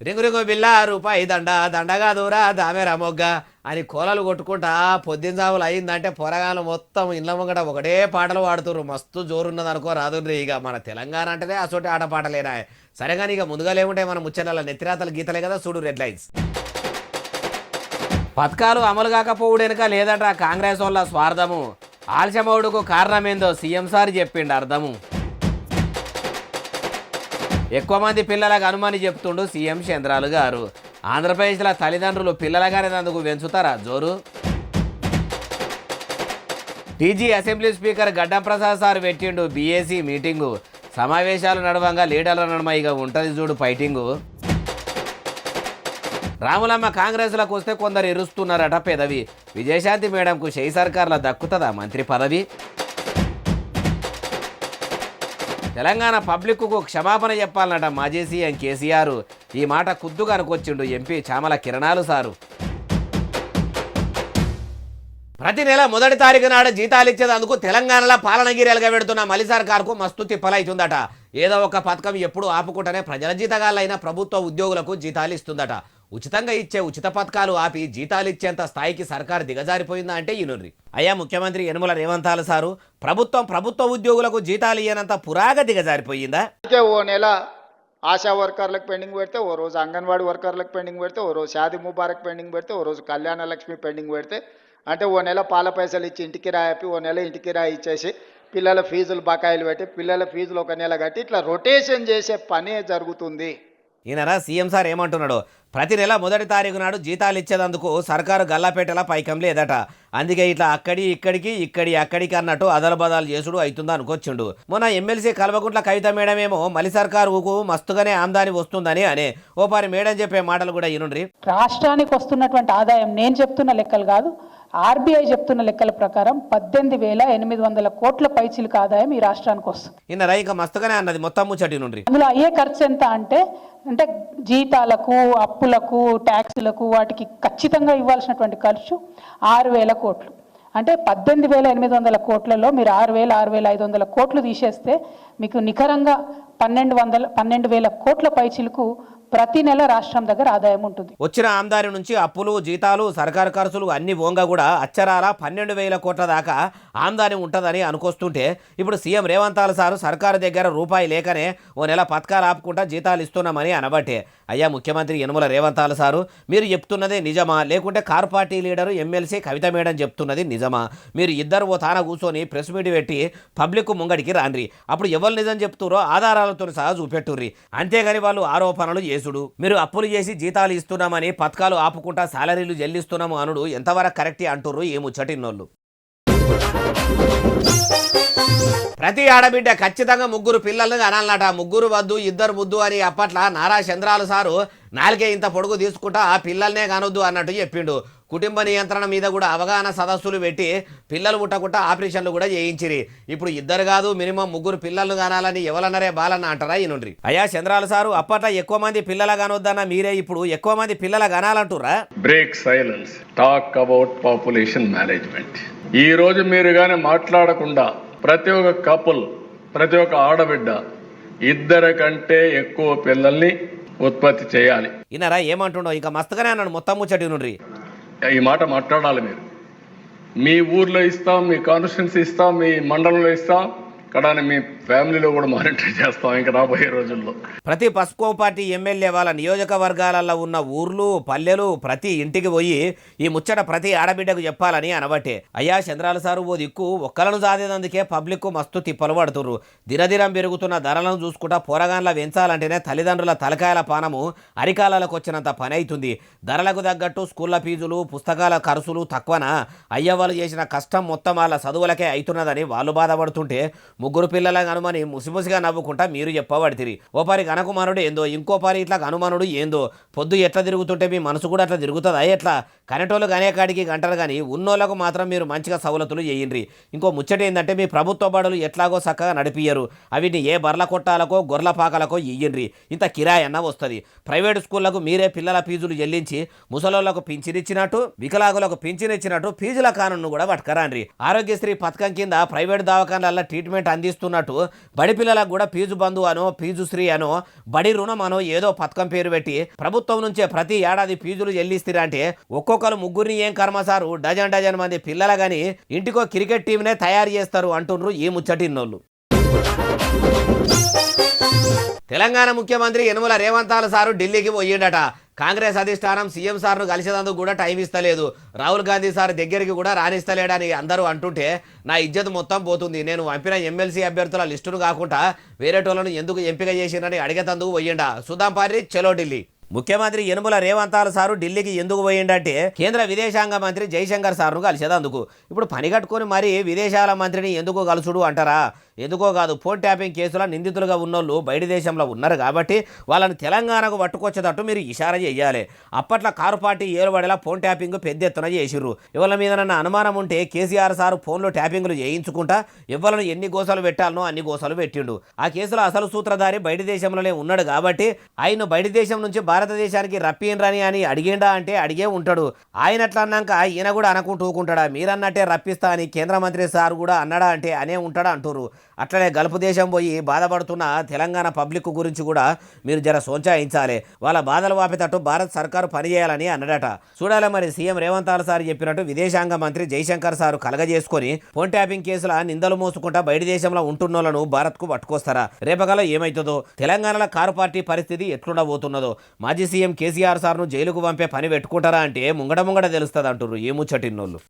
Ring ring బిల్ల రూపాయి దండ దండగా దూరా దామెరా మొగ్గ అని కోలలు కొట్టుకుంటా పొద్దున్న జాములు అయిందంటే పొరగాలు మొత్తం ఇళ్ళ ముంగట ఒకటే పాటలు పాడుతుర్రు. మస్తు జోరున్నది అనుకో రాదుర్రి. ఇక మన తెలంగాణ అంటేనే అసోటి ఆటపాటలేనా. సరే కానీ ఇక ముందుగా లేకుంటే మన ముచ్చటల నెత్తిరాతలు గీతలే కదా చూడు రెడ్ లైన్స్. పథకాలు అమలు కాకపోవడెనక లేదట కాంగ్రెస్ వాళ్ళ స్వార్థము. ఆలస్యమవుడుకు కారణమేందో సీఎం సార్ చెప్పిండు అర్థము. ఎక్కువ మంది పిల్లలకు అనుమని చెప్తుండు సీఎం చంద్రాలు గారు. ఆంధ్రప్రదేశ్లో తల్లిదండ్రులు పిల్లలగానేందుకు పెంచుతారా జోరు. టీజీ అసెంబ్లీ స్పీకర్ గడ్డం ప్రసాద్ సార్ పెట్టిండు బీఏసీ మీటింగు. సమావేశాలు నడవంగా లీడర్ల నడుమ ఇక ఉంటుంది చూడు ఫైటింగు. రాములమ్మ కాంగ్రెస్లకు వస్తే కొందరు ఎరుస్తున్నారట పెదవి. విజయశాంతి మేడంకు షై సర్కార్ల దక్కుతుందా మంత్రి పదవి. తెలంగాణ పబ్లిక్కు క్షమాపణ చెప్పాలన్నట మాజీ సీఎం కేసీఆర్. ఈ మాట కుద్దుగా అనుకొచ్చిండు ఎంపీ చామల కిరణాలు సారు. ప్రతి నెల మొదటి తారీఖు నాడు జీతాలు ఇచ్చేందుకు తెలంగాణలో పాలనగిరిలుగా పెడుతున్న మలి సర్కార్కు మస్తు తిప్పలైతుందట. ఏదో ఒక పథకం ఎప్పుడు ఆపుకుంటేనే ప్రజల జీతగాళ్ళైన ప్రభుత్వ ఉద్యోగులకు జీతాలు ఇస్తుందట. ఉచితంగా ఇచ్చే ఉచిత పథకాలు ఆపి జీతాలు ఇచ్చేంత స్థాయికి సర్కారు దిగజారిపోయిందా అంటే ఈనుర్రి. అయ్యా ముఖ్యమంత్రి యనుమల రేవంతాలు సారు, ప్రభుత్వ ఉద్యోగులకు జీతాలు ఇయ్యనంత పురాగా దిగజారిపోయిందా. ఓ నెల ఆశా వర్కర్లకు పెండింగ్ పెడితే, ఓ రోజు అంగన్వాడీ వర్కర్లకు పెండింగ్ పెడితే, ఓ రోజు షాదీ ముబారక్ పెండింగ్ పెడితే, ఓ రోజు కళ్యాణ లక్ష్మి పెండింగ్ పెడితే, అంటే ఓ నెల పాల పైసలు ఇచ్చి ఇంటికి రాయిపి, ఓ నెల ఇంటికి రాయి ఇచ్చేసి పిల్లల ఫీజులు బకాయిలు పెట్టి పిల్లల ఫీజులు ఒక నెల కట్టి ఇట్లా రొటేషన్ చేసే పనే జరుగుతుంది. ఈయనరా సీఎం సార్ ఏమంటున్నాడు, ప్రతి నెల మొదటి తారీఖు నాడు జీతాలు ఇచ్చేందుకు సర్కారు గల్లాపేటలా పైకం లేదట. అందుకే ఇట్లా అక్కడికి అన్నట్టు అదలబదాలు చేసుడు అవుతుందా అనుకొచ్చిండు. మొన్న ఎమ్మెల్సీ కల్వకుంట్ల కవిత మేడం ఏమో మలి సర్కారుకు మస్తుగానే ఆమ్దాని వస్తుందని అనే ఓపారి మేడం చెప్పే మాటలు కూడా ఈనుండ్రి. రాష్ట్రానికి వస్తున్నటువంటి ఆదాయం నేను చెప్తున్న లెక్కలు కాదు, ఆర్బీఐ చెప్తున్న లెక్కల ప్రకారం 18,800 కోట్ల పైచిలకు ఆదాయం ఈ రాష్ట్రానికి వస్తుంది. ఇన్నరా ఇంకా మస్తుగానే అన్నది మొత్తం ముచ్చటి నుండి. అందులో అయ్యే ఖర్చు ఎంత అంటే జీతాలకు, అప్పులకు, ట్యాక్సులకు వాటికి ఖచ్చితంగా ఇవ్వాల్సినటువంటి ఖర్చు 6,000 కోట్లు. అంటే 18,800 కోట్లలో మీరు 6,500 కోట్లు తీసేస్తే మీకు నికరంగా 12,000 కోట్ల పైచిలకు ప్రతి నెల రాష్ట్రం దగ్గర ఆదాయం ఉంటుంది. వచ్చిన ఆమ్దాని నుంచి అప్పులు, జీతాలు, సర్కారు ఖర్చులు అన్ని పోంగా కూడా అచ్చరాల 12,000 కోట్ల దాకా ఆమ్దాని ఉంటుందని అనుకొస్తుంటే ఇప్పుడు సీఎం రేవంతాలు సారు సర్కారు దగ్గర రూపాయి లేకనే ఓ నెల పథకాలు ఆపుకుంటా జీతాలు ఇస్తున్నామని అనబట్టే. అయ్యా ముఖ్యమంత్రి యనుమల రేవంతాలు సారు, మీరు చెప్తున్నదే నిజమా లేకుంటే కారు పార్టీ లీడరు ఎమ్మెల్సీ కవిత మేడం చెప్తున్నది నిజమా? మీరు ఇద్దరు ఓ తాన కూర్చొని ప్రెస్ మీట్ పెట్టి పబ్లిక్ ముంగడికి రాండ్రి. అప్పుడు ఎవరు నిజం చెప్తురో ఆధారాలతో సహా చూపెట్టుర్రి. అంతేగాని వాళ్ళు ఆరోపణలు చేసుడు, మీరు అప్పులు చేసి జీతాలు ఇస్తున్నామని పథకాలు ఆపుకుంటా సాలరీలు చెల్లిస్తున్నాము అనుడు ఎంతవరకు కరెక్టే అంటుర్రు ఈ ముచ్చటిన్నోళ్ళు. ప్రతి ఆడబిడ్డ ఖచ్చితంగా 3 పిల్లల్ని అనాలన్నట. 3 వద్దు 2 ముద్దు అని అప్పట్ల నారా చంద్రాలు సారు నాలుగే ఇంత పొడుగు తీసుకుంటా ఆ పిల్లల్నే కానొద్దు అన్నట్టు చెప్పిండు. కుటుంబ నియంత్రణ మీద కూడా అవగాహన సదస్సులు పెట్టి పిల్లలు పుట్టకుండా ఆపరేషన్లు కూడా చేయించిరి. ఇప్పుడు 2 కాదు మినిమం 3 పిల్లలు కానాలని ఎవరన్నారే బాలన్న అంటారా ఈ నుండి. అయ్యా చంద్రాలు సారు, అప్పట్లో ఎక్కువ మంది పిల్లల కానొద్దన్న మీరే ఇప్పుడు ఎక్కువ మంది పిల్లల కనాలంటురా. Break silence, talk about population management. ఈ రోజు మీరు కానీ మాట్లాడకుండా ప్రతి ఒక్క కపుల్, ప్రతి ఒక్క ఆడబిడ్డ 2 కంటే ఎక్కువ పిల్లల్ని ఉత్పత్తి చేయాలి. ఈయనరా ఏమంటుండో ఇంకా మస్తుగానే అన్నాడు మొత్తం ముచ్చటి నుండి. ఈ మాట మాట్లాడాలి. మీరు మీ ఊర్లో ఇస్తాం, మీ కాన్స్టిట్యున్సీ ఇస్తాం, మీ మండలంలో ఇస్తాం, కానీ మీ ఫ్యామిలీలో కూడా మానిటర్ చేస్తాం ఇంకా రాబోయే రోజుల్లో. ప్రతి పసుపు పార్టీ ఎమ్మెల్యే వాళ్ళ నియోజకవర్గాలలో ఉన్న ఊర్లు, పల్లెలు ప్రతి ఇంటికి పోయి ఈ ముచ్చట ప్రతి ఆడబిడ్డకు చెప్పాలని అనబట్టే. అయ్యా చంద్రాల సారు ఓ దిక్కు ఒక్కలను సాధేదందుకే పబ్లిక్ మస్తు తిప్పలు పడుతుర్రు. దినదినం పెరుగుతున్న ధరలను చూసుకుంటా పోరగాన్ల పెంచాలంటేనే తల్లిదండ్రుల తలకాయల పానము అరికాలకు వచ్చినంత పని అవుతుంది. ధరలకు తగ్గట్టు స్కూళ్ళ ఫీజులు, పుస్తకాల ఖర్చులు తక్కువనా? అయ్యవాళ్ళు చేసిన కష్టం మొత్తం వాళ్ళ చదువులకే అవుతున్నదని వాళ్ళు బాధపడుతుంటే 3 పిల్లల అనుమని ముసిముసిగా నవ్వుకుంటా మీరు చెప్పబడితిరి. ఓ పారి కనకుమానుడు ఏందో, ఇంకో పారి ఇట్లా అనుమానుడు ఏందో. పొద్దు ఎట్లా తిరుగుతుంటే మీ మనసు కూడా అట్లా తిరుగుతుందా ఎట్లా? కనెటోళ్ళు కాడికి గంటలు కానీ ఉన్నోళ్ళకు మాత్రం మీరు మంచిగా సవలతులు చేయండి. ఇంకో ముచ్చట ఏంటంటే మీ ప్రభుత్వ బడులు ఎట్లాగో చక్కగా నడిపియ్యరు. అవిని ఏ బర్ల కొట్టాలకో గొర్రెల పాకలకో ఇయ్యండ్రి, ఇంత కిరాయి అన్న వస్తుంది. ప్రైవేటు స్కూళ్లకు మీరే పిల్లల ఫీజులు చెల్లించి ముసలోళ్లకు పింఛనిచ్చినట్టు, వికలాంగులకు పింఛనిచ్చినట్టు ఫీజుల కానును కూడా పట్టుకరాండ్రి. ఆరోగ్యశ్రీ పథకం కింద ప్రైవేటు దవాఖానాల ట్రీట్మెంట్ అందిస్తున్నట్టు బడి పిల్లలకు కూడా ఫీజు బంధు అనో ఫీజు శ్రీ అనో బడి రుణం అనో ఏదో పథకం పేరు పెట్టి ప్రభుత్వం నుంచే ప్రతి ఏడాది ఫీజులు చెల్లిస్తారంటే ఒక్కొక్కరు ముగ్గురిని ఏం కర్మసారు డజన్ మంది పిల్లల గాని ఇంటికో క్రికెట్ టీంనే తయారు చేస్తారు అంటుండ్రు ఈ ముచ్చటిన్నోళ్ళు. తెలంగాణ ముఖ్యమంత్రి యనుమల రేవంత్ సారు ఢిల్లీకి పోయిండట. కాంగ్రెస్ అధిష్టానం సీఎం సార్ను కలిసేందుకు కూడా టైం ఇస్తలేదు. రాహుల్ గాంధీ సార్ దగ్గరికి కూడా రానిస్తలేడని అందరూ అంటుంటే నా ఇజ్జత్ మొత్తం పోతుంది. నేను పంపిన ఎమ్మెల్సీ అభ్యర్థుల లిస్టును కాకుండా వేరేటోళ్లను ఎందుకు ఎంపిక చేసినని అడిగేతందుకు పోయిండా. సుధాం పారి చలో ఢిల్లీ. ముఖ్యమంత్రి యనుమల రేవంత్ సారు ఢిల్లీకి ఎందుకు పోయిండంటే కేంద్ర విదేశాంగ మంత్రి జైశంకర్ సార్ను కలిసేదందుకు. ఇప్పుడు పని కట్టుకొని మరి విదేశాల మంత్రిని ఎందుకు కలుసుడు అంటారా? ఎందుకో కాదు, ఫోన్ ట్యాపింగ్ కేసులో నిందితులుగా ఉన్నోళ్ళు బయట దేశంలో ఉన్నారు కాబట్టి వాళ్ళని తెలంగాణకు పట్టుకొచ్చేటట్టు మీరు ఇషారా చేయాలి. అప్పట్లో కారు పార్టీ ఏలుబడేలా ఫోన్ ట్యాపింగ్ పెద్ద ఎత్తున చేసిర్రు. ఎవరి మీద నన్న అనుమానం ఉంటే కేసీఆర్ సారు ఫోన్లో ట్యాపింగ్లు చేయించుకుంటా ఎవరిని ఎన్ని గోసలు పెట్టాలనో అన్ని గోసలు పెట్టిండు. ఆ కేసులో అసలు సూత్రధారి బయట దేశంలోనే ఉన్నాడు కాబట్టి ఆయన బయట దేశం నుంచి భారతదేశానికి రప్పినరని అని అడిగిండా అంటే అడిగే ఉంటాడు. ఆయన అట్లా అన్నాక ఈయన కూడా అనుకుంటూ ఊకుంటాడా? మీరన్నట్టే రప్పిస్తా అని కేంద్ర మంత్రి సార్ కూడా అన్నాడా అంటే అనే ఉంటాడా అంటారు. అట్లనే గల్ఫ్ దేశం పోయి బాధపడుతున్న తెలంగాణ పబ్లిక్ గురించి కూడా మీరు జర సోంచాయించాలి. వాళ్ళ బాధలు వాపేటట్టు భారత్ సర్కారు పనిచేయాలని అన్నాడట. చూడాలి మరి సీఎం రేవంత్ సార్ చెప్పినట్టు విదేశాంగ మంత్రి జైశంకర్ సారు కలగజేసుకొని ఫోన్ ట్యాపింగ్ కేసుల నిందలు మోసుకుంటా బయట దేశంలో ఉంటున్నోళ్లను భారత్కు పట్టుకొస్తారా? రేపగల ఏమైతుందో, తెలంగాణలో కారు పార్టీ పరిస్థితి ఎట్లుండబోతున్నదో, మాజీ సీఎం కేసీఆర్ సార్ను జైలుకు పంపే పని పెట్టుకుంటారా అంటే ముంగడ తెలుస్తుంది అంటారు ఈ ముచ్చటిన్నోళ్ళు.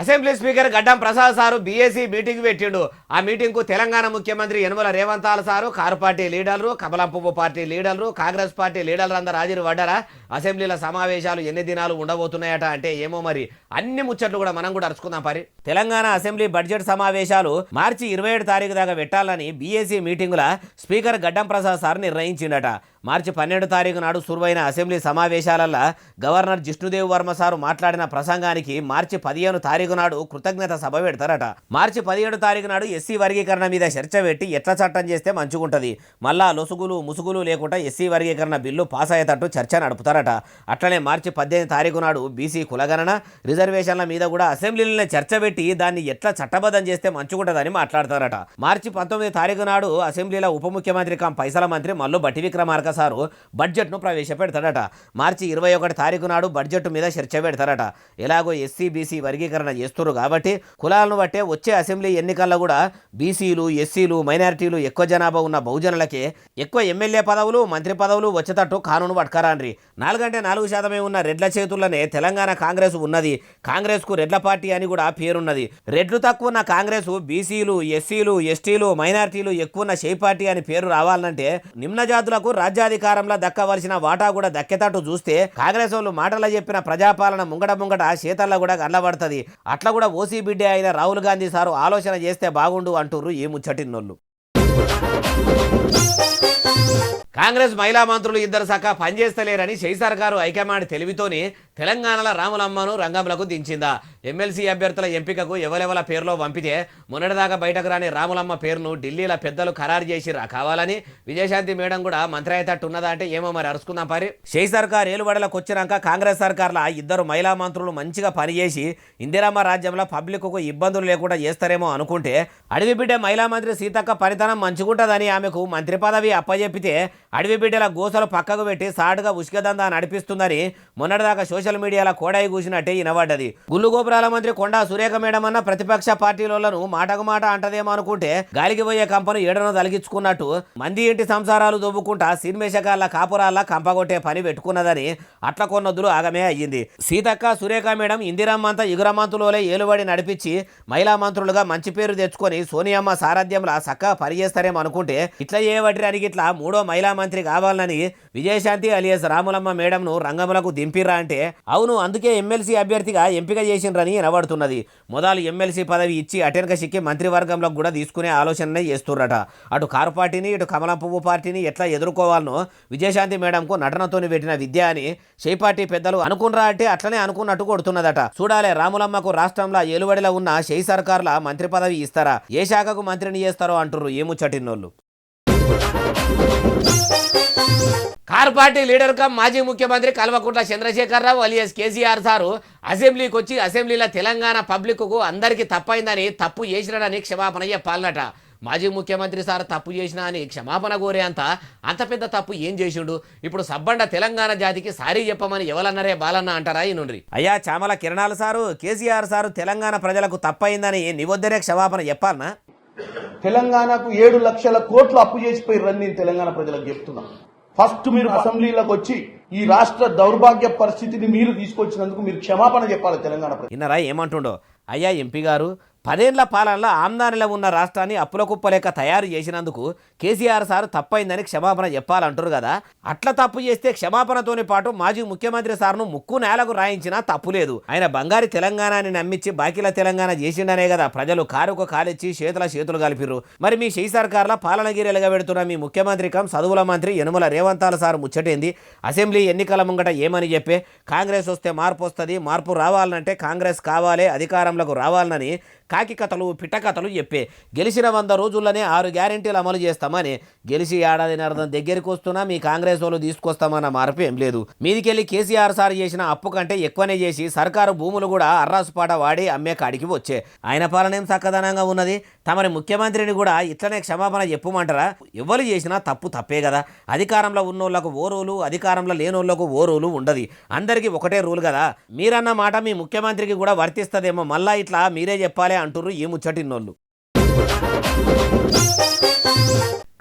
అసెంబ్లీ స్పీకర్ గడ్డం ప్రసాద్ సారు బీఏసీ మీటింగ్ పెట్టిండు. ఆ మీటింగ్కు తెలంగాణ ముఖ్యమంత్రి Yanamala Revanth sir, car party లీడర్లు, కమలంపువ్వు పార్టీ లీడర్లు, కాంగ్రెస్ పార్టీ లీడర్లు అందరూ హాజరు పడ్డారా? అసెంబ్లీల సమావేశాలు ఎన్ని దినాలు ఉండబోతున్నాయట అంటే ఏమో మరి అన్ని ముచ్చట్లు కూడా మనం కూడా అరుచుకుందాం పరి. తెలంగాణ అసెంబ్లీ బడ్జెట్ సమావేశాలు మార్చి 27 తారీఖు దాకా పెట్టాలని బీఏసీ మీటింగుల స్పీకర్ గడ్డం ప్రసాద్ సార్ నిర్ణయించిండట. మార్చి 12 తారీఖు నాడు సురువైన అసెంబ్లీ సమావేశాలలో గవర్నర్ జిష్ణుదేవ్ వర్మ సారు మాట్లాడిన ప్రసంగానికి మార్చి 15 తారీఖు నాడు కృతజ్ఞత సభ పెడతారట. మార్చి 17 తారీఖు నాడు ఎస్సీ వర్గీకరణ మీద చర్చ పెట్టి ఎట్లా చట్టం చేస్తే మంచిగుంటది, మళ్ళా లొసుగులు ముసుగులు లేకుండా ఎస్సీ వర్గీకరణ బిల్లు పాస్ అయ్యేటట్టు చర్చ నడుపుతారట. అట్లనే మార్చి 18 తారీఖు నాడు బీసీ కులగణన రిజర్వేషన్ల మీద కూడా అసెంబ్లీలోనే చర్చ పెట్టి దాన్ని ఎట్లా చట్టబద్ధం చేస్తే మంచిగుంటదని మాట్లాడతారట. మార్చి 19 తారీఖు నాడు అసెంబ్లీలో ఉప ముఖ్యమంత్రి కం పైసల మంత్రి మల్లు బట్టి విక్రమార్క సారు బడ్జెట్ను ప్రవేశపెడతాడట. మార్చి 21 తారీఖు నాడు బడ్జెట్ మీద చర్చ పెడతారట. ఎలాగో ఎస్సీ బీసీ వర్గీకరణ చేస్తున్నారు కాబట్టి కులాలను బట్టే వచ్చే అసెంబ్లీ ఎన్నికల్లో కూడా బీసీలు ఎస్సీలు మైనారిటీలు ఎక్కువ జనాభా ఉన్న బహుజనులకే ఎక్కువ ఎమ్మెల్యే పదవులు మంత్రి పదవులు వచ్చేటట్టు కానూను పట్టుకరాండ్రి. 4% ఉన్న రెడ్ల చేతుల్లోనే తెలంగాణ కాంగ్రెస్ ఉన్నది. కాంగ్రెస్కు రెడ్ల పార్టీ అని కూడా పేరున్నది. రెడ్లు తక్కువ ఉన్న కాంగ్రెస్ బీసీలు ఎస్సీలు ఎస్టీలు మైనారిటీలు ఎక్కువ ఉన్న షే పార్టీ అని పేరు రావాలంటే నిమ్న జాతులకు రాజ్యాధికారంలో దక్కవలసిన వాటా కూడా దక్కేటట్టు చూస్తే కాంగ్రెస్ వాళ్ళు మాటల్లో చెప్పిన ప్రజాపాలన ముంగట చేతల్లో కూడా కనబడుతుంది. అట్లా కూడా ఓసీ బిడ్డే అయిన రాహుల్ గాంధీ సారు ఆలోచన చేస్తే బాగుండు అంటుర్రు ఈ ముచ్చటిన్నోళ్ళు. కాంగ్రెస్ మహిళా మంత్రులు ఇద్దరు సక్క పనిచేస్తలేరని షై సర్కారు హైకమాండ్ తెలివితోని తెలంగాణలో రాములమ్మను రంగంలోకి దించిందా? ఎమ్మెల్సీ అభ్యర్థుల ఎంపికకు ఎవరెవల పేరులో పంపితే మొన్నటిదాకా బయటకు రాని రాములమ్మ పేరును ఢిల్లీలో పెద్దలు ఖరారు చేసిరా కావాలని విజయశాంతి మేడం కూడా మంత్రి అయ్యేటట్టు ఉన్నదా అంటే ఏమో మరి అరుచుకుందాం పరి. షై సర్కార్ ఏలుబడలకు వచ్చినాక కాంగ్రెస్ సర్కార్లో ఇద్దరు మహిళా మంత్రులు మంచిగా పనిచేసి ఇందిరమ్మ రాజ్యంలో పబ్లిక్కు ఇబ్బందులు లేకుండా చేస్తారేమో అనుకుంటే అడవి బిడ్డ మహిళా మంత్రి సీతక్క పనితనం మంచిగుంటుందని ఆమెకు మంత్రి పదవి అప్పజెప్పితే అడవి బిడ్డల గోసలు పక్కకు పెట్టి సాటుగా ఉష్కదందా నడిపిస్తుందని మొన్నటిదాకా సోషల్ మీడియాలో కోడాయి కూసినట్టే వినబడ్డది. గుళ్ళు గోపురాల మంత్రి కొండా సురేఖ మేడం అన్న ప్రతిపక్ష పార్టీలను మాటకు మాట అంటదేమో అనుకుంటే గాలికి పోయే కంపను ఏడను తలిగించుకున్నట్టు మంది ఇంటి సంసారాలు దొబ్బుకుంటా సినిమేషకాల కాపురాల్లా కంపగొట్టే పని పెట్టుకున్నదని అట్ల కొన్నొద్దులు ఆగమే అయ్యింది. సీతక్క సురేఖ మేడం ఇందిరమ్మంతా ఇగురమంతులోలే ఏలుబడి నడిపించి మహిళా మంత్రులుగా మంచి పేరు తెచ్చుకొని సోనియమ్మ సారథ్యంలో చక్కగా పనిచేస్తారేమో అనుకుంటే ఇట్లా చేయబట్టి ఇట్లా మూడో మహిళా మంత్రి కావాలని విజయశాంతి అలియస్ రాములమ్మ మేడంను రంగంలోకి దింపిర్రా అంటే అవును, అందుకే ఎమ్మెల్సీ అభ్యర్థిగా ఎంపిక చేసిండ్రని వినబడుతున్నది. మొదలు ఎమ్మెల్సీ పదవి ఇచ్చి అటెనక సిక్కి మంత్రివర్గంలోకి కూడా తీసుకునే ఆలోచననే చేస్తుర్రట. అటు కారు పార్టీని ఇటు కమలం పువ్వు పార్టీని ఎట్లా ఎదుర్కోవాలనో విజయశాంతి మేడంకు నటనతోని పెట్టిన విద్య అని షై పార్టీ పెద్దలు అనుకున్నరా అంటే అట్లనే అనుకున్నట్టు కొడుతున్నదట. చూడాలే రాములమ్మకు రాష్ట్రంలో ఏలుబడిలో ఉన్న షై సర్కార్ల మంత్రి పదవి ఇస్తారా, ఏ శాఖకు మంత్రిని చేస్తారో అంటుర్రు ఏ ముచ్చటిన్నోళ్ళు. కారు పార్టీ లీడర్ కమ్ మాజీ ముఖ్యమంత్రి కల్వకుంట్ల చంద్రశేఖరరావు అలియాస్ కేసీఆర్ సారు అసెంబ్లీకి వచ్చి అసెంబ్లీలో తెలంగాణ పబ్లిక్కు అందరికీ తప్పైందని తప్పు చేసినాడని క్షమాపణ చెప్పాలన్నట. మాజీ ముఖ్యమంత్రి సార్ తప్పు చేసినా అని క్షమాపణ కోరే అంత పెద్ద తప్పు ఏం చేసిండు? ఇప్పుడు సబ్బండ తెలంగాణ జాతికి సారీ చెప్పమని ఎవరన్నారే బాలన్న అంటారా ఈనుండ్రి. అయ్యా చామల కిరణాల సారు కేసీఆర్ సారు తెలంగాణ ప్రజలకు తప్పైందని నివద్దరే క్షమాపణ చెప్పాలనా? తెలంగాణకు 7 లక్షల కోట్లు అప్పు చేసిపోయి నేను తెలంగాణ ప్రజలకు చెప్తున్నా. ఫస్ట్ మీరు అసెంబ్లీలోకి వచ్చి ఈ రాష్ట్ర దౌర్భాగ్య పరిస్థితిని మీరు తీసుకొచ్చినందుకు మీరు క్షమాపణ చెప్పాలి తెలంగాణ ప్రజలు. ఇన్నరా ఏమంటుండో? అయ్యా ఎంపీ గారు 10 ఏళ్ల పాలనలో ఆమ్దానిలో ఉన్న రాష్ట్రాన్ని అప్పుల కుప్పలేక తయారు చేసినందుకు కేసీఆర్ సార్ తప్పైందని క్షమాపణ చెప్పాలంటారు కదా. అట్లా తప్పు చేస్తే క్షమాపణతోని పాటు మాజీ ముఖ్యమంత్రి సార్ను ముక్కు నేలకు రాయించినా తప్పు లేదు. ఆయన బంగారు తెలంగాణని నమ్మించి బాకీల తెలంగాణ చేసిండనే కదా ప్రజలు కారుకు కాలిచ్చి చేతులు కలిపిర్రు. మరి మీ షెయి సర్కార్ల పాలనగిరిలుగా పెడుతున్న మీ ముఖ్యమంత్రి కం చదువుల మంత్రి యనుమల రేవంతాల సార్ ముచ్చటేంది? అసెంబ్లీ ఎన్నికల ముంగట ఏమని చెప్పే కాంగ్రెస్ వస్తే మార్పు వస్తుంది, మార్పు రావాలంటే కాంగ్రెస్ కావాలి, అధికారంలోకి రావాలని కాకి కథలు పిట్టకథలు చెప్పే గెలిచిన 100 రోజుల్లోనే 6 గ్యారెంటీలు అమలు చేస్తామని గెలిచి ఏడాదిన్నర దగ్గరికి వస్తున్నా మీ కాంగ్రెస్ వాళ్ళు తీసుకొస్తామన్న మార్పు ఏం లేదు. మీదికెళ్ళి కేసీఆర్ సార్ చేసిన అప్పు కంటే ఎక్కువనే చేసి సర్కారు భూములు కూడా అర్రాసుపాట వాడి అమ్మే కాడికి వచ్చే. ఆయన పాలనేం చక్కదనంగా ఉన్నది. తమరి ముఖ్యమంత్రిని కూడా ఇట్లనే క్షమాపణ చెప్పమంటారా? ఎవరు చేసినా తప్పు తప్పే కదా. అధికారంలో ఉన్నోళ్లకు ఓ రూలు, అధికారంలో లేనోళ్లకు ఓ రూలు ఉండదు. అందరికీ ఒకటే రూల్ కదా. మీరన్న మాట మీ ముఖ్యమంత్రికి కూడా వర్తిస్తుందేమో. మళ్ళా ఇట్లా మీరే చెప్పాలి అంటుర్రు ఈ ముచ్చటిన్నోళ్ళు.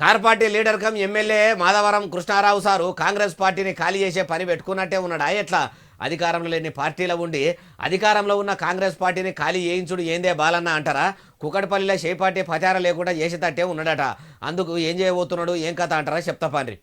Car party leader cum MLA Madhavaram Krishnarao sir Congress పార్టీని ఖాళీ చేసే పని పెట్టుకున్నట్టే ఉన్నాడా? ఎట్లా అధికారంలో లేని పార్టీలో ఉండి అధికారంలో ఉన్న కాంగ్రెస్ పార్టీని ఖాళీ చేయించుడు ఏందే బాలన్న అంటారా? కుకట్పల్లిలో షెయి పార్టీ ప్రచారం లేకుండా చేసేటట్టే ఉన్నాడట. అందుకు ఏం చేయబోతున్నాడు ఏం కథ అంటారా చెప్తా పాండ్రి.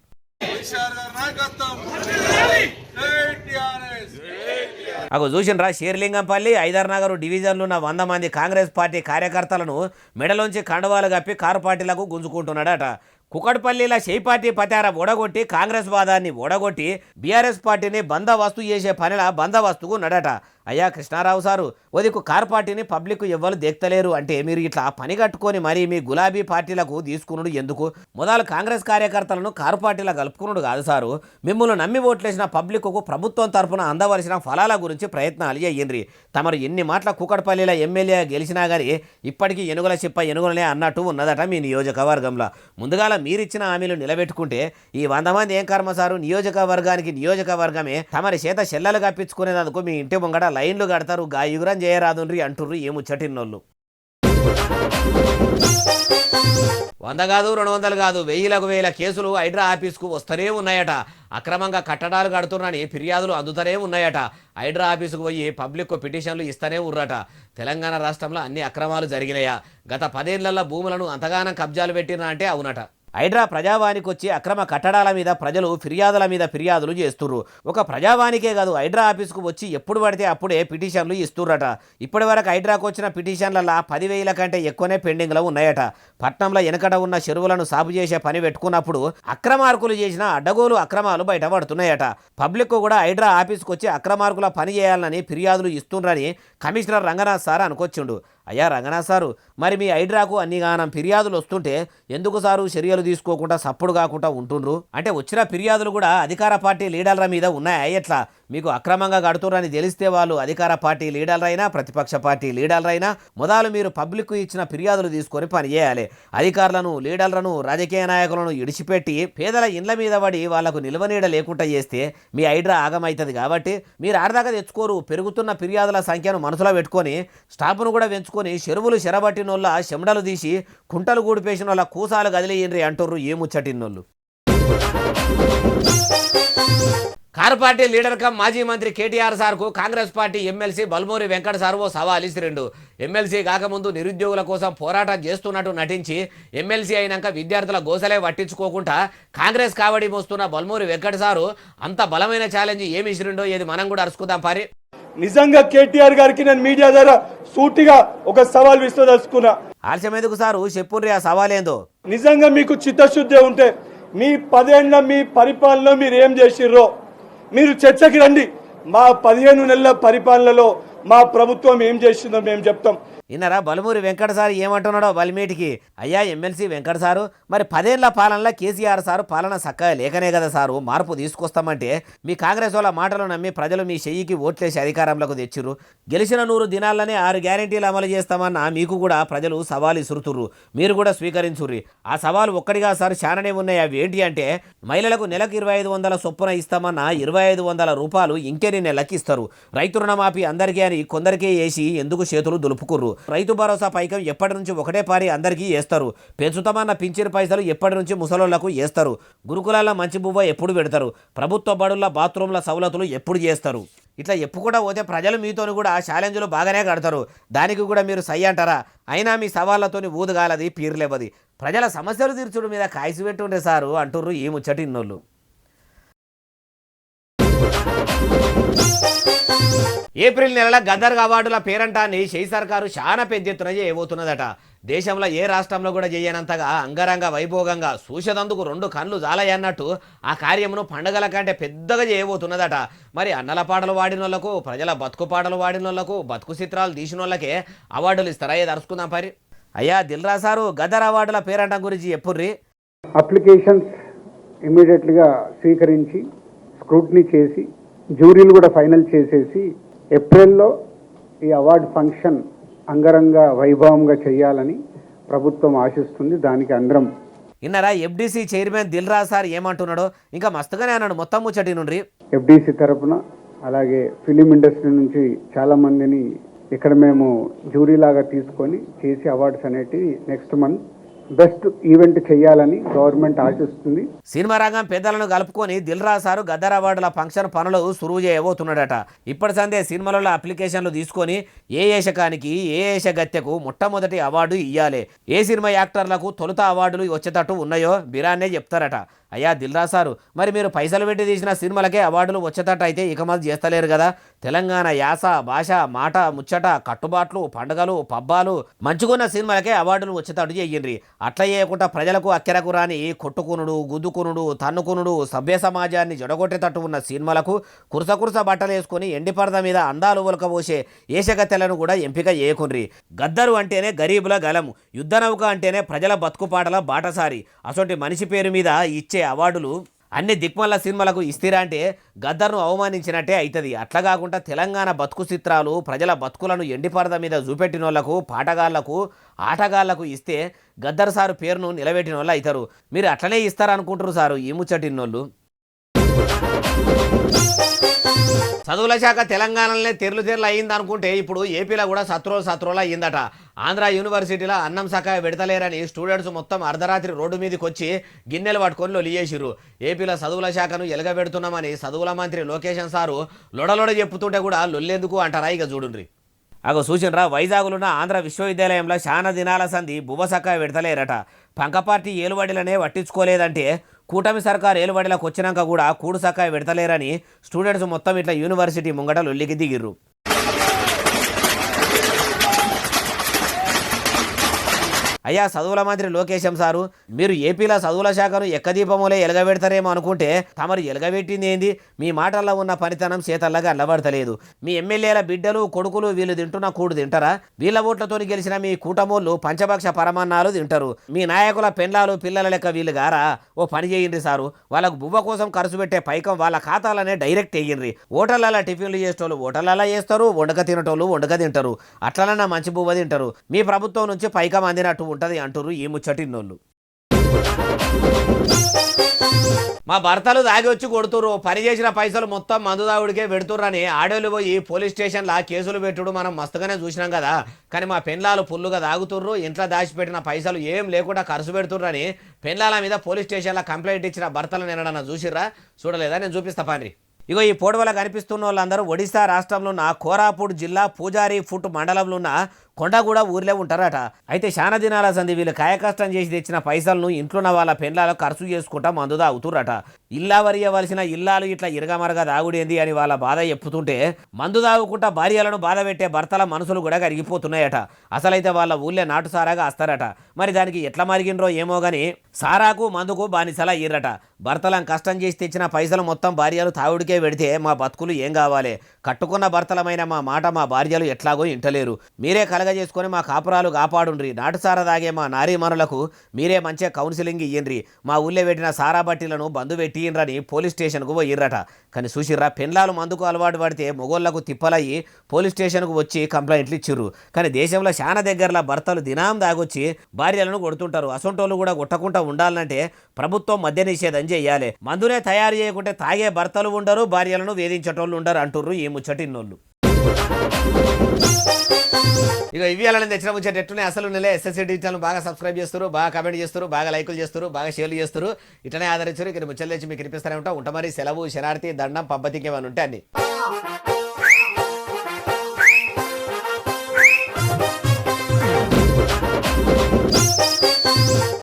అగో చూసినరా షేర్లింగంపల్లి ఐదర్నగర్ డివిజన్లో ఉన్న 100 మంది కాంగ్రెస్ పార్టీ కార్యకర్తలను మెడలోంచి కండువాలు కప్పి కారు పార్టీలకు గుంజుకుంటున్నాడట. కుకట్పల్లిలో షెయి పార్టీ పతార ఓడగొట్టి కాంగ్రెస్ వాదాన్ని ఓడగొట్టి బీఆర్ఎస్ పార్టీని బందోబస్తు చేసే పనిలా బందోబస్తుకు ఉన్నాడట. అయ్యా కృష్ణారావు సారు ఓదికు కార్ పార్టీని పబ్లిక్ ఎవ్వరు దేక్తలేరు అంటే మీరు ఇట్లా పని కట్టుకొని మరి మీ గులాబీ పార్టీలకు తీసుకున్నాడు ఎందుకు? మొదలు కాంగ్రెస్ కార్యకర్తలను కారు పార్టీలా కలుపుకున్నాడు కాదు సారు. మిమ్మల్ని నమ్మి ఓట్లేసిన పబ్లిక్కు ప్రభుత్వం తరఫున అందవలసిన ఫలాల గురించి ప్రయత్నాలు చేయండి. తమరు ఎన్ని మాటల కుకట్పల్లిలో ఎమ్మెల్యే గెలిచినా కానీ ఇప్పటికీ ఎనుగుల చిప్ప ఎనుగులనే అన్నట్టు ఉన్నదట మీ నియోజకవర్గంలో. ముందుగాల మీరిచ్చిన హామీలు నిలబెట్టుకుంటే ఈ 100 మంది ఏం కర్మ సారు? నియోజకవర్గమే తమరి చేత చెల్లలు కప్పించుకునేందుకు మీ ఇంటి ముంగట లైన్లు కడతారు, గాయుగురం చేయరాదుండ్రి అంటుర్రు ఏ ముచ్చటిన్నోళ్ళు. 100 కాదు 200 కాదు 1000 కేసులు హైడ్రా ఆఫీస్కు వస్తూనే ఉన్నాయట. అక్రమంగా కట్టడాలు కడుతున్నారని ఫిర్యాదులు అందుతూనే ఉన్నాయట. హైడ్రా ఆఫీసుకు పోయి పబ్లిక్ పిటిషన్లు ఇస్తూనే ఉర్రట. తెలంగాణ రాష్ట్రంలో అన్ని అక్రమాలు జరిగినాయా? గత 10 ఏళ్లలో భూములను అంతగానం కబ్జాలు పెట్టినా అంటే అవునట. హైడ్రా ప్రజావానికి వచ్చి అక్రమ కట్టడాల మీద ప్రజలు ఫిర్యాదుల మీద ఫిర్యాదులు చేస్తుర్రు. ఒక ప్రజావానికే కాదు హైడ్రా ఆఫీస్కు వచ్చి ఎప్పుడు పడితే అప్పుడే పిటిషన్లు ఇస్తుర్రట. ఇప్పటి వరకు హైడ్రాకు వచ్చిన పిటిషన్లలో 10,000 కంటే ఎక్కువనే పెండింగ్లో ఉన్నాయట. పట్నంలో వెనకట ఉన్న చెరువులను సాగు చేసే పని పెట్టుకున్నప్పుడు అక్రమార్కులు చేసిన అడ్డగోలు అక్రమాలు బయటపడుతున్నాయట. పబ్లిక్ కూడా హైడ్రా ఆఫీస్కు వచ్చి అక్రమార్కుల పని చేయాలని ఫిర్యాదులు ఇస్తుండ్రని కమిషనర్ రంగనాథ్ సార్ అనుకొచ్చిండు. అయ్యా రంగనాథ్ సారు మరి మీ హైడ్రాకు అన్నిగానం ఫిర్యాదులు వస్తుంటే ఎందుకు సారు చర్యలు తీసుకోకుండా సప్పుడు కాకుండా ఉంటుండ్రు? అంటే వచ్చిన ఫిర్యాదులు కూడా అధికార పార్టీ లీడర్ల మీద ఉన్నాయా? ఎట్లా మీకు అక్రమంగా కడుతురని తెలిస్తే వాళ్ళు అధికార పార్టీ లీడర్లైనా ప్రతిపక్ష పార్టీ లీడర్లైనా మొదలు మీరు పబ్లిక్ ఇచ్చిన ఫిర్యాదులు తీసుకొని పనిచేయాలి. అధికారులను లీడర్లను రాజకీయ నాయకులను ఇడిచిపెట్టి పేదల ఇండ్ల మీద పడి వాళ్లకు నిల్వనీడ లేకుండా చేస్తే మీ హైడ్రా ఆగమవుతుంది. కాబట్టి మీరు ఆడదాకా తెచ్చుకోరు. పెరుగుతున్న ఫిర్యాదుల సంఖ్యను మనసులో పెట్టుకొని స్టాఫ్ను కూడా పెంచుకొని చెరువులు చెరబట్టినోళ్ళ చెమడలు తీసి కుంటలు గూడిపేసిన వాళ్ళ కూసాలు కదిలేయండ్రి అంటుర్రు ఏ ముచ్చటిన్నోళ్ళు. కారు పార్టీ లీడర్ కమ్ మాజీ మంత్రి కేటీఆర్ సార్కు Congress party MLC Balmuri Venkata sir ఓ సవాల్ ఇసిరిండు. ఎమ్మెల్సీ కాకముందు నిరుద్యోగుల కోసం పోరాటం చేస్తున్నట్టు నటించి ఎమ్మెల్సీ అయినాక విద్యార్థుల గోసలే పట్టించుకోకుండా కాంగ్రెస్ కావడి మోస్తున్న బల్మూరి వెంకట సారు అంత బలమైన ఛాలెంజ్ ఏమి ఇసిరిండో ఏది మనం కూడా అరుచుకుందాం పారి. నిజంగా కేటీఆర్ గారికి నేను మీడియా ద్వారా సూటిగా ఒక సవాల్ విశ్వదలుచుకున్నా. ఆలస్యం ఎందుకు సారు చెప్పుర్రి ఆ సవాల్ ఏందో. నిజంగా మీకు చిత్తశుద్ధి ఉంటే మీ 10 ఏళ్ల మీ పరిపాలనలో మీరు ఏం చేసిర్రో మీరు చర్చకి రండి. మా 15 నెలల పరిపాలనలో మా ప్రభుత్వం ఏం చేసిందో మేము చెప్తాం. ఇన్నరా బలమూరి వెంకట సారు ఏమంటున్నాడో బలిమేటికి. అయ్యా ఎమ్మెల్సీ వెంకట సారు, మరి 10 ఏళ్ల పాలనలో కేసీఆర్ సారు పాలన చక్కగా లేకనే కదా సారు మార్పు తీసుకొస్తామంటే మీ కాంగ్రెస్ వాళ్ళ మాటలు నమ్మి ప్రజలు మీ చెయ్యికి ఓట్లేసి అధికారంలోకి తెచ్చిర్రు. గెలిచిన 100 దినాల్లోనే 6 గ్యారెంటీలు అమలు చేస్తామన్న మీకు కూడా ప్రజలు సవాలు ఇసురుతుర్రు, మీరు కూడా స్వీకరించుర్రి. ఆ సవాలు ఒక్కడిగా సార్ చాలానే ఉన్నాయి. అవి ఏంటి అంటే మహిళలకు నెలకు 2500 చొప్పున ఇస్తామన్న 2500 రూపాయలు ఇంకెన్ని నెలకి ఇస్తారు. రైతు రుణమాఫీ అందరికీ అని కొందరికే వేసి ఎందుకు చేతులు దులుపుకుర్రు. రైతు భరోసా పైకం ఎప్పటి నుంచి ఒకటే పారి అందరికీ వేస్తారు. పెంచుతామన్న పింఛన్ పైసలు ఎప్పటి నుంచి ముసలోళ్లకు వేస్తారు. గురుకులాల్లో మంచి బువ్వ ఎప్పుడు పెడతారు. ప్రభుత్వ బడుల బాత్రూంల సవలతులు ఎప్పుడు చేస్తారు. ఇట్లా ఎప్పుకుండా పోతే ప్రజలు మీతోని కూడా ఛాలెంజ్లు బాగానే కడతారు. దానికి కూడా మీరు సై అంటారా? అయినా మీ సవాళ్లతోని ఊదుగాలది పీర్లేవది. ప్రజల సమస్యలు తీర్చుడు మీద కాయసి పెట్టుండే సారు అంటుర్రు ఈ ముచ్చటి ఇన్నోళ్ళు. ఏప్రిల్ నెలలో గద్దర్ అవార్డుల పేరంటాన్ని షెయి సర్కారు చాలా పెద్ద ఎత్తున చేయబోతున్నదట. దేశంలో ఏ రాష్ట్రంలో కూడా చేయనంతగా అంగరంగ వైభోగంగా చూసేదందుకు 2 కళ్ళు జాలయన్నట్టు ఆ కార్యమును పండుగల కంటే పెద్దగా చేయబోతున్నదట. మరి అన్నల పాటలు వాడిన వాళ్ళకు, ప్రజల బతుకు పాటలు వాడిన వాళ్ళకు, బతుకు చిత్రాలు తీసిన వాళ్ళకే అవార్డులు ఇస్తారా? ఏది అరుచుకుందాం పరి. అయ్యా దిల్ రాసారు గద్దర్ అవార్డుల పేరంటం గురించి చెప్పుర్రి. అప్లికేషన్స్ ఇమీడియట్గా స్వీకరించి స్క్రూటినీ చేసి జ్యూరీలు కూడా ఫైనల్ చేసేసి ఏప్రిల్లో ఈ అవార్డు ఫంక్షన్ అంగరంగ వైభవంగా చేయాలని ప్రభుత్వం ఆశిస్తుంది. దానికి అందరం ఇన్నరా FDC chairman Dil Raju sir ఏమంటున్నాడో ఇంకా మస్తుగానే అన్నాడు మొత్తం ముచ్చటి నుండి. ఎఫ్డీసీ తరపున అలాగే ఫిలిం ఇండస్ట్రీ నుంచి చాలా మందిని ఇక్కడ మేము జ్యూరీ లాగా తీసుకొని చేసి అవార్డ్స్ అనేటివి నెక్స్ట్ మంత్ బెస్ట్ ఈవెంట్ చేయాలని గవర్నమెంట్ ఆశిస్తుంది. సినిమా రంగం పెద్దలను కలుపుకొని దిల్ రాజు సారు గద్దర్ అవార్డుల ఫంక్షన్ పనులు సురువు చేయబోతున్నాడట. ఇప్పటి సందే సినిమాలలో అప్లికేషన్లు తీసుకొని ఏ శకానికి ఏ గత్తెకు మొట్టమొదటి అవార్డు ఇవ్వాలి, ఏ సినిమా యాక్టర్లకు తొలుత అవార్డులు వచ్చేటట్టు ఉన్నాయో బిరాన్నే చెప్తారట. అయ్యా దిల్ రాజు సారు, మరి మీరు పైసలు పెట్టి తీసిన సినిమాలకే అవార్డులు వచ్చేటట్టు అయితే ఇక మాది చేస్తలేరు కదా. తెలంగాణ యాస, భాష, మాట, ముచ్చట, కట్టుబాట్లు, పండుగలు, పబ్బాలు మంచుకున్న సినిమాలకే అవార్డులు వచ్చేటట్టు చెయ్యండి. అట్లా చేయకుండా ప్రజలకు అక్కెరకు రాని కొట్టుకునుడు, గుద్దుకునుడు, తన్నుకునుడు, సభ్య సమాజాన్ని జడగొట్టేటట్టు ఉన్న సినిమాలకు కురస బట్టలు వేసుకొని ఎండి పరద మీద అందాలు ఒలకబోసే ఏషగత్తెలను కూడా ఎంపిక చేయకున్రి. గద్దరు అంటేనే గరీబుల గలము, యుద్ధనౌక అంటేనే ప్రజల బతుకుపాటల బాటసారి. అసొంటి మనిషి పేరు మీద ఇచ్చే అవార్డులు అన్ని దిక్మల్ల సినిమాలకు ఇస్తీరా అంటే గద్దర్ను అవమానించినట్టే అవుతుంది. అట్లా కాకుండా తెలంగాణ బతుకు చిత్రాలు ప్రజల బతుకులను ఎండిపరద మీద చూపెట్టిన వాళ్ళకు, పాటగాళ్లకు, ఆటగాళ్లకు ఇస్తే గద్దర్ సారు పేరును నిలబెట్టిన వాళ్ళు అవుతారు. మీరు అట్లనే ఇస్తారనుకుంటారు సారు ఈ ముచ్చటిన్నోళ్ళు. చదువుల శాఖ తెలంగాణలోనే తెర్లు అయ్యింది అనుకుంటే ఇప్పుడు ఏపీలో కూడా సత్రోలు అయ్యిందట. ఆంధ్ర యూనివర్సిటీలో అన్నం సకాయ పెడతలేరని స్టూడెంట్స్ మొత్తం అర్ధరాత్రి రోడ్డు మీదకి వచ్చి గిన్నెలు పట్టుకొని లొలియేసిర్రు. ఏపీలో చదువుల శాఖను ఎలగబెడుతున్నామని చదువుల మంత్రి లోకేషన్ సారు లొడలొడ చెప్పుతుంటే కూడా లొల్లెందుకు అంటారా? ఇక చూడుండ్రి. అగో సూచనరా, వైజాగ్లున్న ఆంధ్ర విశ్వవిద్యాలయంలో చాలా దినాల సంధి బువ్వ సకాయ పెడతలేరట. పంక పార్టీ ఏలుబడిలనే పట్టించుకోలేదంటే కూటమి సర్కారు ఏలుబడిలకు వచ్చినాక కూడా కూడు సకాయ పెడతలేరని స్టూడెంట్స్ మొత్తం ఇట్లా యూనివర్సిటీ ముంగట లొల్లికి దిగిర్రు. అయ్యా చదువుల మంత్రి లోకేశం సారు, మీరు ఏపీలో చదువుల శాఖను ఎక్కదీపములే ఎలగబెడతారేమో అనుకుంటే తమరు ఎలగబెట్టింది ఏంది? మీ మాటల్లో ఉన్న పనితనం చేతల్లాగా అల్లబడతలేదు. మీ ఎమ్మెల్యేల బిడ్డలు, కొడుకులు వీళ్ళు తింటున్న కూడు తింటారా? వీళ్ళ ఓట్లతో గెలిచిన మీ కూటమోళ్ళు పంచభక్ష పరమాన్నాలు తింటారు. మీ నాయకుల పెండ్లాలు పిల్లల లెక్క వీళ్ళు గారా? ఓ పని చేయండి సారు, వాళ్ళకు బువ్వ కోసం ఖర్చు పెట్టే పైకం వాళ్ళ ఖాతాలనే డైరెక్ట్ వేయండి. ఓటర్లలో టిఫిన్లు చేసేటోళ్ళు ఓటర్లలో చేస్తారు, వండక తినటోళ్ళు వండక తింటారు. అట్లనన్నా మంచి బువ్వ తింటారు. మీ ప్రభుత్వం నుంచి పైకం అందినట్టు ఉంటది అంటారు ఈ ముచ్చటిన్నోళ్ళు. మా భర్తలు దాగి వచ్చి కొడుతురు, పని చేసిన పైసలు మొత్తం మందుదావుడికే పెడుతుర్రని ఆడోళ్ళు పోయి పోలీస్ స్టేషన్లో కేసులు పెట్టుడు మనం మస్తుగానే చూసినాం కదా. కానీ మా పెన్లాలు పుల్లుగా దాగుతుర్రు, ఇంట్లో దాచిపెట్టిన పైసలు ఏం లేకుండా ఖర్చు పెడుతుర్రని పెన్లాల మీద పోలీస్ స్టేషన్లో కంప్లైంట్ ఇచ్చిన భర్తలను ఎన్నడన్నా చూసిర్రా? చూడలేదా? నేను చూపిస్తా పాండ్రి. ఇగో ఈ పోడవల కనిపిస్తున్న వాళ్ళందరూ ఒడిశా రాష్ట్రంలో ఉన్న కోరాపుట్ జిల్లా పూజారి ఫుట్ మండలంలో ఉన్న కొండగూడ ఊర్లే ఉంటారట. అయితే చాలా దినాల సంది వీళ్ళు కాయకష్టం చేసి తెచ్చిన పైసలను ఇంట్లోన్న వాళ్ళ పెండ్లాలకు ఖర్చు చేసుకుంటా మందు తాగుతుర్రట. ఇల్లా వరియవలసిన ఇల్లాలు ఇట్లా ఇరగమరగా దాగుడేంది అని వాళ్ళ బాధ చెప్పుతుంటే మందు తాగుకుంటా భార్యలను బాధ పెట్టే భర్తల మనసులు కూడా కరిగిపోతున్నాయట. అసలైతే వాళ్ళ ఊళ్ళే నాటు సారాగా వస్తారట. మరి దానికి ఎట్లా మరిగినరో ఏమో గాని సారాకు మందుకు బానిసలా ఇర్రట. భర్తలను కష్టం చేసి తెచ్చిన పైసలు మొత్తం భార్యలు తాగుడికే ఊళ్ళే పెడితే మా బతుకులు ఏం కావాలి? కట్టుకున్న భర్తలమైన మా మాట మా భార్యలు ఎట్లాగో ఇంటలేరు. మీరే కలగజేసుకొని మా కాపురాలు కాపాడుండ్రి. నాటుసారా తాగే మా నారీమణులకు మీరే మంచిగా కౌన్సిలింగ్ ఇయ్యండ్రి. మా ఊళ్ళో పెట్టిన సారా బట్టీలను బంధు పెట్టిండ్రని పోలీస్ స్టేషన్కు పోయిర్రట. కానీ చూసిర్రా, పెండ్లాలు మందుకు అలవాటు పడితే మొగోళ్లకు తిప్పలయ్యి పోలీస్ స్టేషన్కు వచ్చి కంప్లైంట్లు ఇచ్చిర్రు. కానీ దేశంలో చాలా దగ్గరలో భర్తలు దినాం దాగొచ్చి భార్యలను కొడుతుంటారు. అసొంటోళ్ళు కూడా కొట్టకుండా ఉండాలంటే ప్రభుత్వం మద్య నిషేధం చేయాలి. మందునే తయారు చేయకుంటే తాగే భర్తలు ఉండరు, భార్యలను వేధించేటోళ్ళు ఉండరు అంటుర్రు ఈ ముచ్చటిన్నోళ్ళు. ఇక ఇవి అలా తెచ్చిన ముచ్చట ఎట్లునే అసలు నెల ఎస్ఎస్సీ డిజిటల్ బాగా సబ్స్క్రైబ్ చేస్తారు, బాగా కామెంట్ చేస్తారు, బాగా లైకులు చేస్తారు, బాగా షేర్లు చేస్తారు. ఇట్లనే ఆదరించారు. ఇక్కడ ముచ్చట్లు తెచ్చి మీకు వినిపిస్తూనే ఉంటా మరి. సెలవు, శరార్థి, దండం, పబ్బతికి ఏమైనా ఉంటే అన్ని.